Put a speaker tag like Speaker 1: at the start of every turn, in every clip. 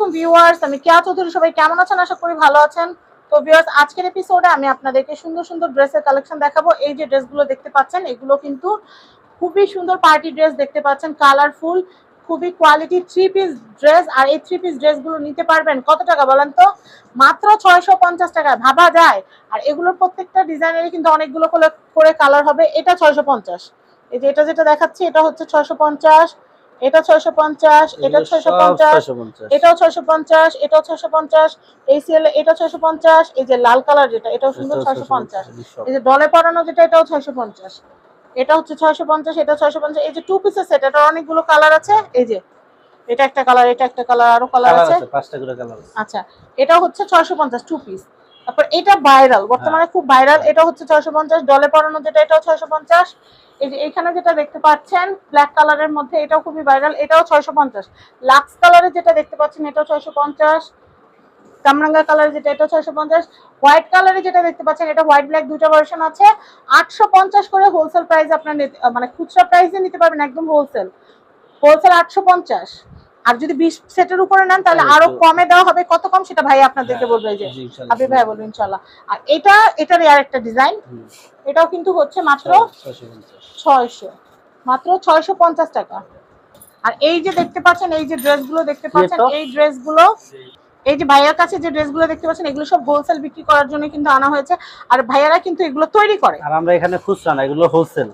Speaker 1: আলাইকুম ভিউয়ার্স, আমি কেয়া চৌধুরী। সবাই কেমন আছেন? আশা করি ভালো আছেন। তো ভিউয়ার্স, আজকের এপিসোডে আমি আপনাদেরকে সুন্দর সুন্দর ড্রেসের কালেকশন দেখাবো। এই যে ড্রেসগুলো দেখতে পাচ্ছেন, এগুলো কিন্তু খুবই সুন্দর পার্টি ড্রেস দেখতে পাচ্ছেন, কালারফুল, খুবই কোয়ালিটি থ্রি পিস ড্রেস। আর এই থ্রি পিস ড্রেসগুলো নিতে পারবেন কত টাকা বলেন তো? মাত্র 650 টাকায়। ভাবা যায়? আর এগুলোর প্রত্যেকটা ডিজাইনেরই কিন্তু অনেকগুলো করে কালার হবে। এটা 650। এই যে এটা যেটা দেখাচ্ছি, এটা হচ্ছে 650, এটা 650, এটা 650, এটাও 650, এটাও 650, এই সিএল এটা 650, এই যে লাল কালার যেটা এটাও সুন্দর 650, এই যে ডলে পরানো যেটা এটাও 650, এটা হচ্ছে 650, এটা 650। এই যে টু পিসের সেট, এটা অনেকগুলো কালার আছে। এই যে এটা একটা কালার, এটা একটা কালার, আরো কালার আছে,
Speaker 2: পাঁচটা করে কালার আছে।
Speaker 1: আচ্ছা, এটা হচ্ছে 650 টু পিস। তারপর এটা ভাইরাল, বর্তমানে খুব ভাইরাল, এটা হচ্ছে 650, ডলে পরানো যেটা এটাও 650। এই যে এখানে যেটা দেখতে পাচ্ছেন ব্ল্যাক কালারের মধ্যে, এটাও খুবই ভাইরাল, এটাও 650। লাক্স কালারে যেটা দেখতে পাচ্ছেন এটাও 650, কামরাঙ্গা কালার যেটা এটা 650, হোয়াইট কালারে যেটা দেখতে পাচ্ছেন এটা হোয়াইট ব্ল্যাক দুটো ভার্সন আছে। 850 করে হোলসেল প্রাইস আপনার মানে খুচরা প্রাইসে নিতে পারবেন, একদম হোলসেল 850। আর যদি 20 সেটের উপরে নেন তাহলে আরো কমে দেওয়া হবে। কত কম সেটা ভাই আপনাদেরকে বলবে, যে আপনি ভাই বলবেন ইনশাআল্লাহ। আর এটার আরেকটা ডিজাইন, এটাও কিন্তু হচ্ছে মাত্র 600, মাত্র 650 টাকা। আর এই যে দেখতে পাচ্ছেন, এই যে ড্রেসগুলো দেখতে পাচ্ছেন, এই ড্রেসগুলো, এই যে ভাইয়ার কাছে যে ড্রেসগুলো দেখতে পাচ্ছেন, এগুলো সব হোলসেল বিক্রি করার জন্য কিন্তু আনা হয়েছে। আর ভাইয়ারা কিন্তু এগুলো তৈরি করে,
Speaker 2: আর আমরা এখানে খুচরা না, এগুলো হোলসেল।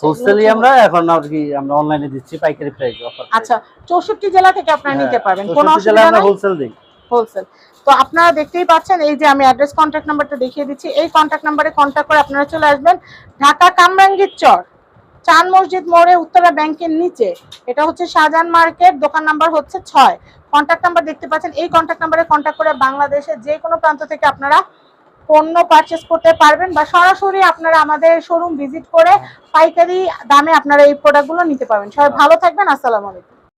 Speaker 2: হোলসেলই আমরা এখন আর কি আমরা অনলাইনে দিচ্ছি পাইকারি প্রাইস অফার।
Speaker 1: আচ্ছা, 64 জেলা থেকে আপনারা নিতে পারবেন, কোন অসুবিধা নেই,
Speaker 2: হোলসেল দিই,
Speaker 1: হোলসেল। তো আপনারা দেখতেই পাচ্ছেন, এই যে আমি অ্যাড্রেস কন্ট্যাক্ট নাম্বারটা দেখিয়ে দিচ্ছি, এই কন্ট্যাক্ট নাম্বারে কন্ট্যাক্ট করে আপনারা চলে আসবেন ঢাকা কামরাঙ্গীর চর, চান মসজিদ মোড়ে, উত্তরা ব্যাংকের নিচে। এটা হচ্ছে শাহজাহান মার্কেট, দোকান নাম্বার হচ্ছে 6। কন্ট্যাক্ট নাম্বার দেখতে পাচ্ছেন, এই কন্ট্যাক্ট নাম্বারে কন্ট্যাক্ট করে বাংলাদেশের যে কোনো প্রান্ত থেকে আপনারা পণ্য পারচেস করতে পারবেন, বা সরাসরি আপনারা আমাদের শোরুম ভিজিট করে পাইকারি দামে আপনারা এই প্রোডাক্টগুলো নিতে পারবেন। সবাই ভালো থাকবেন, আসসালামু আলাইকুম।